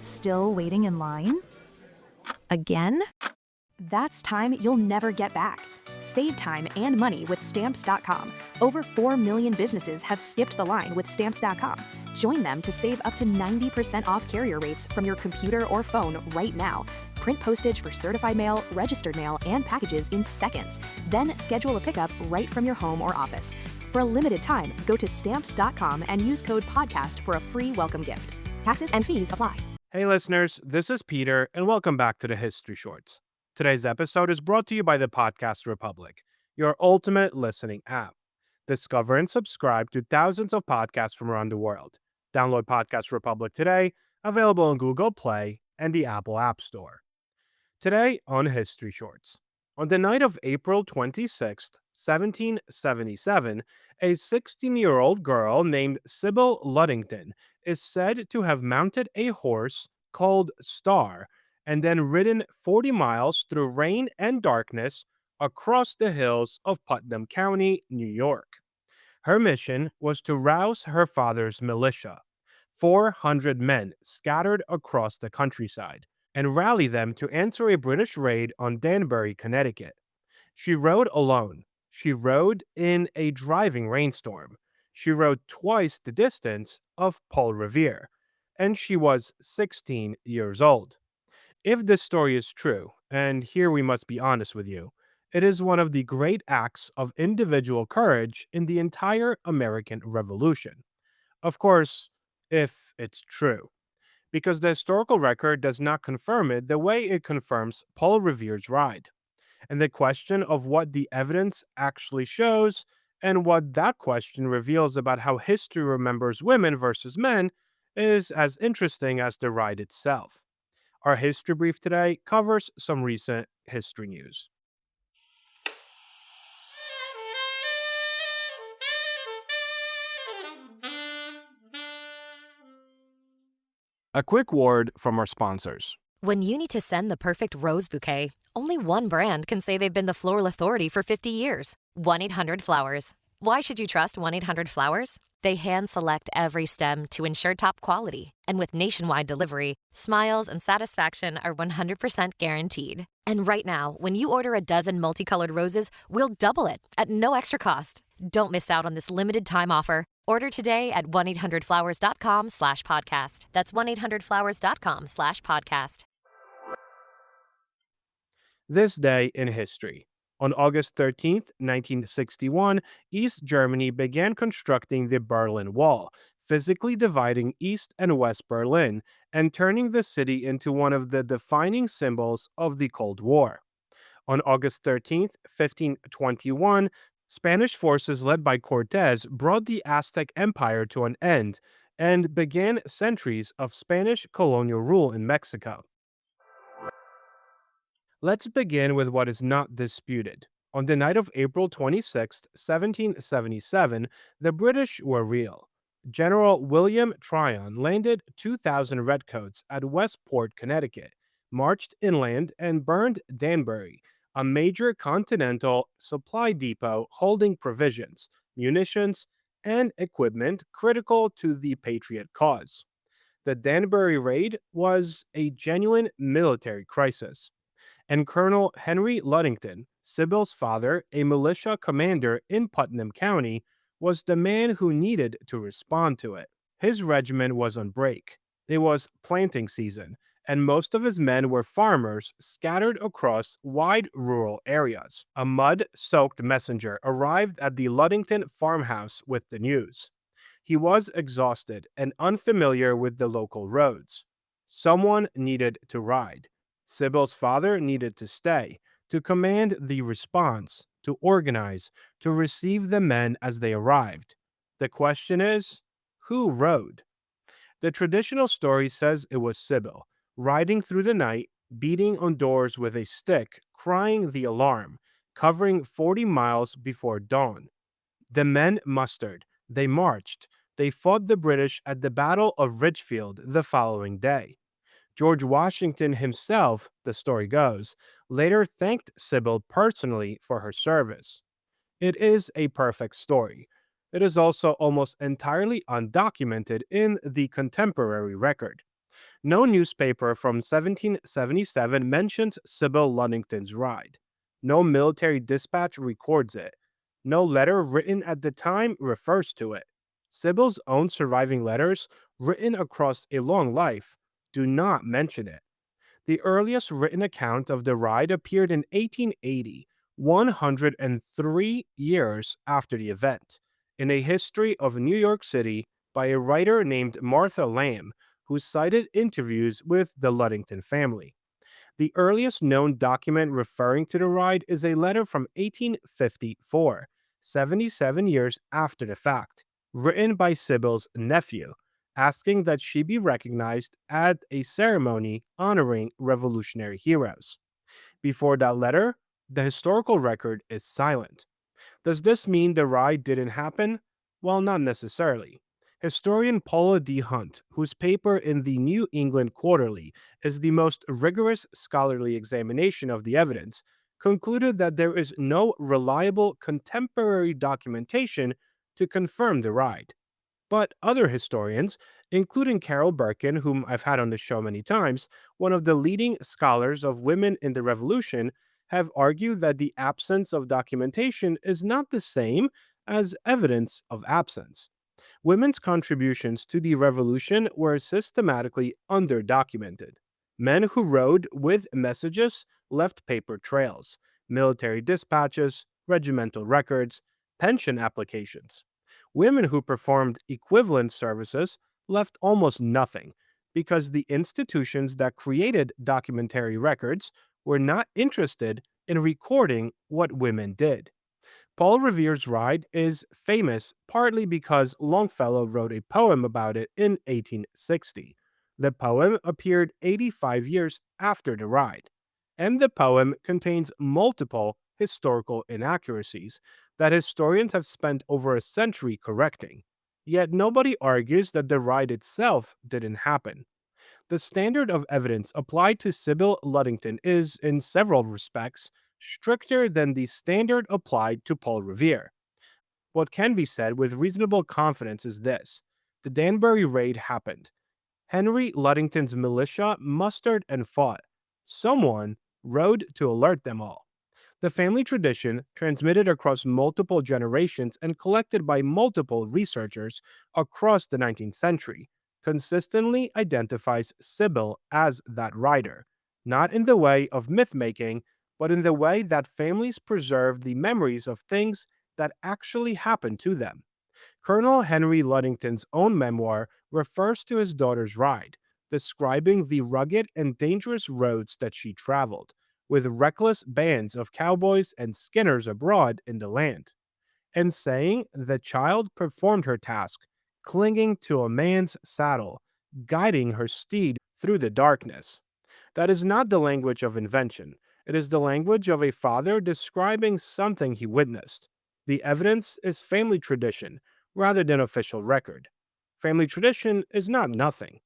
Still waiting in line? Again? That's time you'll never get back. Save time and money with Stamps.com. Over 4 million businesses have skipped the line with Stamps.com. Join them to save up to 90% off carrier rates from your computer or phone right now. Print postage for certified mail, registered mail, and packages in seconds. Then schedule a pickup right from your home or office. For a limited time, go to Stamps.com and use code PODCAST for a free welcome gift. Taxes and fees apply. Hey listeners, this is Peter, and welcome back to the History Shorts. Today's episode is brought to you by the Podcast Republic, your ultimate listening app. Discover and subscribe to thousands of podcasts from around the world. Download Podcast Republic today, available on Google Play and the Apple App Store. Today on History Shorts. On the night of April 26, 1777, a 16-year-old girl named Sybil Ludington is said to have mounted a horse called Star and then ridden 40 miles through rain and darkness across the hills of Putnam County, New York. Her mission was to rouse her father's militia, 400 men scattered across the countryside, and rally them to answer a British raid on Danbury, Connecticut. She rode alone. She rode in a driving rainstorm. She rode twice the distance of Paul Revere, and she was 16 years old. If this story is true, and here we must be honest with you, it is one of the great acts of individual courage in the entire American Revolution. Of course, if it's true, because the historical record does not confirm it the way it confirms Paul Revere's ride. And the question of what the evidence actually shows and what that question reveals about how history remembers women versus men is as interesting as the ride itself. Our history brief today covers some recent history news. A quick word from our sponsors. When you need to send the perfect rose bouquet, only one brand can say they've been the floral authority for 50 years. 1-800-Flowers. Why should you trust 1-800-Flowers? They hand-select every stem to ensure top quality. And with nationwide delivery, smiles and satisfaction are 100% guaranteed. And right now, when you order a dozen multicolored roses, we'll double it at no extra cost. Don't miss out on this limited time offer. Order today at 1-800-Flowers.com/podcast. That's 1-800-Flowers.com/podcast. This day in history. On August 13th, 1961, East Germany began constructing the Berlin Wall, physically dividing East and West Berlin and turning the city into one of the defining symbols of the Cold War. On August 13th, 1521, Spanish forces led by Cortés brought the Aztec Empire to an end and began centuries of Spanish colonial rule in Mexico. Let's begin with what is not disputed. On the night of April 26, 1777, the British were real. General William Tryon landed 2,000 redcoats at Westport, Connecticut, marched inland, and burned Danbury, a major continental supply depot holding provisions, munitions, and equipment critical to the Patriot cause. The Danbury raid was a genuine military crisis, and Colonel Henry Ludington, Sybil's father, a militia commander in Putnam County, was the man who needed to respond to it. His regiment was on break. It was planting season, and most of his men were farmers scattered across wide rural areas. A mud-soaked messenger arrived at the Ludington farmhouse with the news. He was exhausted and unfamiliar with the local roads. Someone needed to ride. Sybil's father needed to stay, to command the response, to organize, to receive the men as they arrived. The question is, who rode? The traditional story says it was Sybil, riding through the night, beating on doors with a stick, crying the alarm, covering 40 miles before dawn. The men mustered, they marched, they fought the British at the Battle of Ridgefield the following day. George Washington himself, the story goes, later thanked Sybil personally for her service. It is a perfect story. It is also almost entirely undocumented in the contemporary record. No newspaper from 1777 mentions Sybil Ludington's ride. No military dispatch records it. No letter written at the time refers to it. Sybil's own surviving letters, written across a long life, do not mention it. The earliest written account of the ride appeared in 1880, 103 years after the event, in a history of New York City by a writer named Martha Lamb, who cited interviews with the Ludington family. The earliest known document referring to the ride is a letter from 1854, 77 years after the fact, written by Sybil's nephew, asking that she be recognized at a ceremony honoring Revolutionary heroes. Before that letter, the historical record is silent. Does this mean the ride didn't happen? Well, not necessarily. Historian Paula D. Hunt, whose paper in the New England Quarterly is the most rigorous scholarly examination of the evidence, concluded that there is no reliable contemporary documentation to confirm the ride. But other historians, including Carol Birkin, whom I've had on the show many times, one of the leading scholars of women in the Revolution, have argued that the absence of documentation is not the same as evidence of absence. Women's contributions to the Revolution were systematically underdocumented. Men who rode with messages left paper trails, military dispatches, regimental records, pension applications. Women who performed equivalent services left almost nothing because the institutions that created documentary records were not interested in recording what women did. Paul Revere's ride is famous partly because Longfellow wrote a poem about it in 1860. The poem appeared 85 years after the ride, and the poem contains multiple historical inaccuracies that historians have spent over a century correcting. Yet nobody argues that the ride itself didn't happen. The standard of evidence applied to Sybil Ludington is, in several respects, stricter than the standard applied to Paul Revere. What can be said with reasonable confidence is this: the Danbury raid happened. Henry Ludington's militia mustered and fought. Someone rode to alert them all. The family tradition, transmitted across multiple generations and collected by multiple researchers across the 19th century, consistently identifies Sybil as that rider, not in the way of myth making, but in the way that families preserve the memories of things that actually happened to them. Colonel Henry Ludington's own memoir refers to his daughter's ride, describing the rugged and dangerous roads that she traveled, with reckless bands of cowboys and skinners abroad in the land, and saying the child performed her task, clinging to a man's saddle, guiding her steed through the darkness. That is not the language of invention. It is the language of a father describing something he witnessed. The evidence is family tradition rather than official record. Family tradition is not nothing.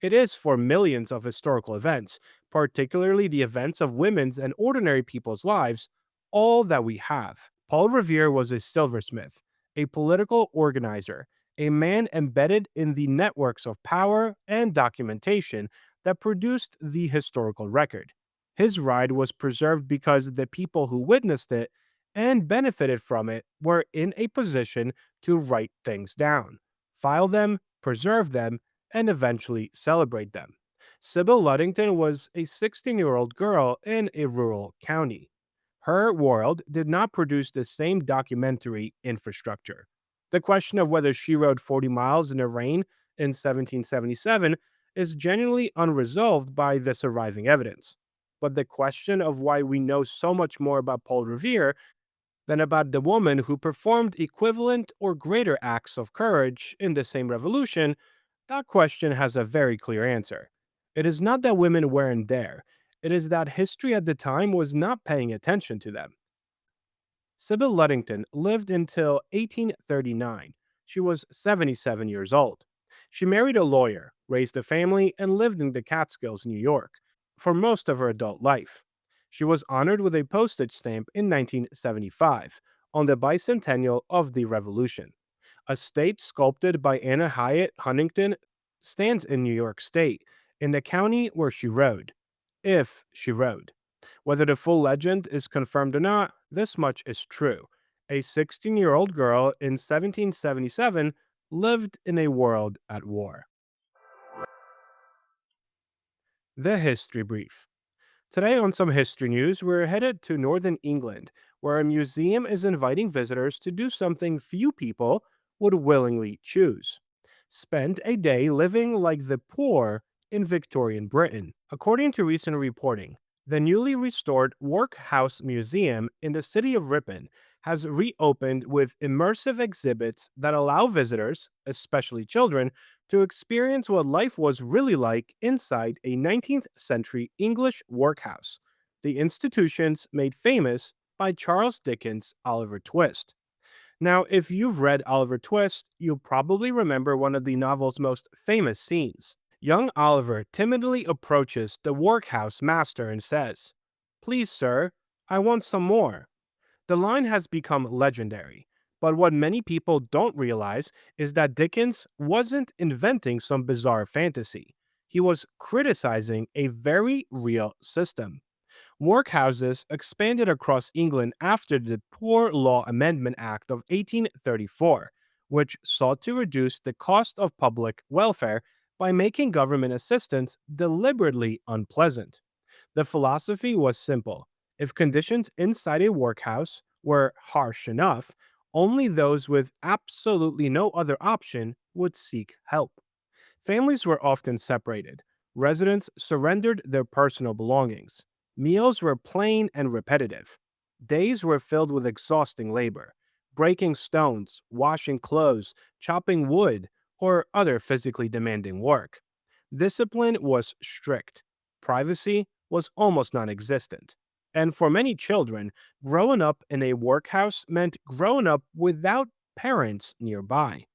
It is for millions of historical events, particularly the events of women's and ordinary people's lives, all that we have. Paul Revere was a silversmith, a political organizer, a man embedded in the networks of power and documentation that produced the historical record. His ride was preserved because the people who witnessed it and benefited from it were in a position to write things down, file them, preserve them, and eventually celebrate them. Sybil Ludington was a 16-year-old girl in a rural county. Her world did not produce the same documentary infrastructure. The question of whether she rode 40 miles in the rain in 1777 is genuinely unresolved by the surviving evidence. But the question of why we know so much more about Paul Revere than about the woman who performed equivalent or greater acts of courage in the same revolution, that question has a very clear answer. It is not that women weren't there, it is that history at the time was not paying attention to them. Sybil Ludington lived until 1839. She was 77 years old. She married a lawyer, raised a family, and lived in the Catskills, New York, for most of her adult life. She was honored with a postage stamp in 1975 on the bicentennial of the Revolution. A state sculpted by Anna Hyatt Huntington stands in New York State, in the county where she rode, if she rode. Whether the full legend is confirmed or not, this much is true. A 16-year-old girl in 1777 lived in a world at war. The History Brief. Today, on some history news, we're headed to Northern England, where a museum is inviting visitors to do something few people would willingly choose: spend a day living like the poor in Victorian Britain. According to recent reporting, the newly restored Workhouse Museum in the city of Ripon has reopened with immersive exhibits that allow visitors, especially children, to experience what life was really like inside a 19th century English workhouse, the institutions made famous by Charles Dickens' Oliver Twist. Now, if you've read Oliver Twist, you'll probably remember one of the novel's most famous scenes. Young Oliver timidly approaches the workhouse master and says, "Please, sir, I want some more." The line has become legendary, but what many people don't realize is that Dickens wasn't inventing some bizarre fantasy. He was criticizing a very real system. Workhouses expanded across England after the Poor Law Amendment Act of 1834, which sought to reduce the cost of public welfare by making government assistance deliberately unpleasant. The philosophy was simple: if conditions inside a workhouse were harsh enough, only those with absolutely no other option would seek help. Families were often separated. Residents surrendered their personal belongings. Meals were plain and repetitive. Days were filled with exhausting labor: breaking stones, washing clothes, chopping wood, or other physically demanding work. Discipline was strict. Privacy was almost non existent. And for many children, growing up in a workhouse meant growing up without parents nearby.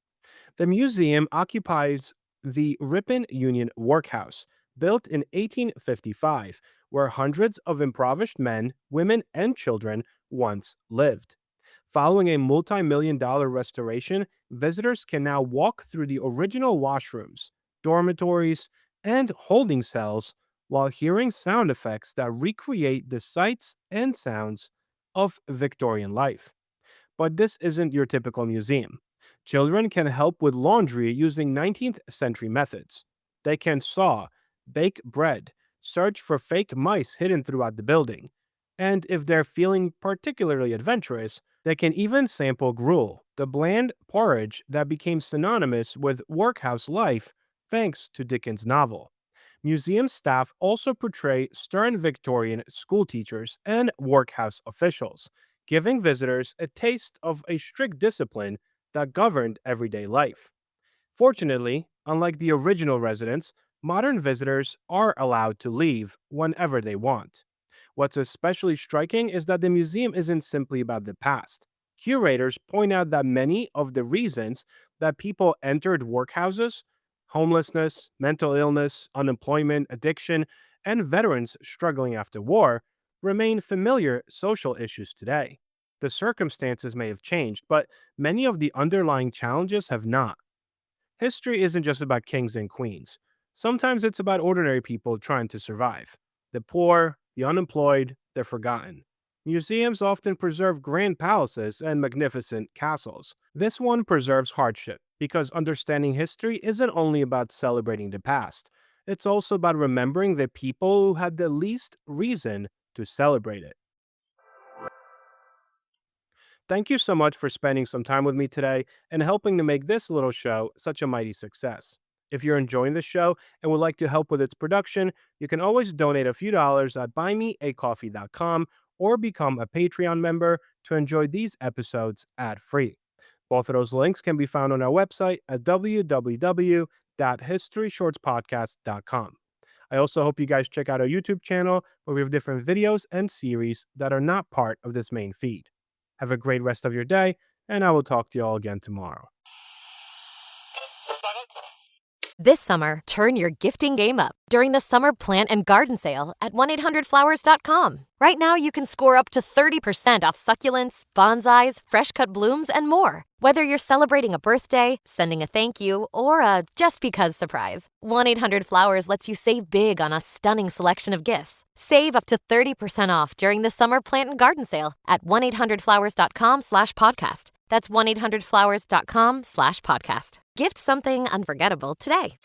The museum occupies the Ripon Union Workhouse, built in 1855, where hundreds of impoverished men, women, and children once lived. Following a multi-million-dollar restoration, visitors can now walk through the original washrooms, dormitories, and holding cells while hearing sound effects that recreate the sights and sounds of Victorian life. But this isn't your typical museum. Children can help with laundry using 19th century methods. They can saw, bake bread, search for fake mice hidden throughout the building. And if they're feeling particularly adventurous, they can even sample gruel, the bland porridge that became synonymous with workhouse life thanks to Dickens' novel. Museum staff also portray stern Victorian schoolteachers and workhouse officials, giving visitors a taste of a strict discipline that governed everyday life. Fortunately, unlike the original residents, modern visitors are allowed to leave whenever they want. What's especially striking is that the museum isn't simply about the past. Curators point out that many of the reasons that people entered workhouses — homelessness, mental illness, unemployment, addiction, and veterans struggling after war — remain familiar social issues today. The circumstances may have changed, but many of the underlying challenges have not. History isn't just about kings and queens. Sometimes it's about ordinary people trying to survive. The poor, the unemployed, the forgotten. Museums often preserve grand palaces and magnificent castles. This one preserves hardship because understanding history isn't only about celebrating the past, it's also about remembering the people who had the least reason to celebrate it. Thank you so much for spending some time with me today and helping to make this little show such a mighty success. If you're enjoying the show and would like to help with its production, you can always donate a few dollars at buymeacoffee.com or become a Patreon member to enjoy these episodes ad-free. Both of those links can be found on our website at www.historyshortspodcast.com. I also hope you guys check out our YouTube channel, where we have different videos and series that are not part of this main feed. Have a great rest of your day, and I will talk to you all again tomorrow. This summer, turn your gifting game up during the Summer Plant and Garden Sale at 1-800-Flowers.com. Right now, you can score up to 30% off succulents, bonsais, fresh-cut blooms, and more. Whether you're celebrating a birthday, sending a thank you, or a just-because surprise, 1-800-Flowers lets you save big on a stunning selection of gifts. Save up to 30% off during the Summer Plant and Garden Sale at 1-800-Flowers.com/podcast. That's 1-800-Flowers.com/podcast. Gift something unforgettable today.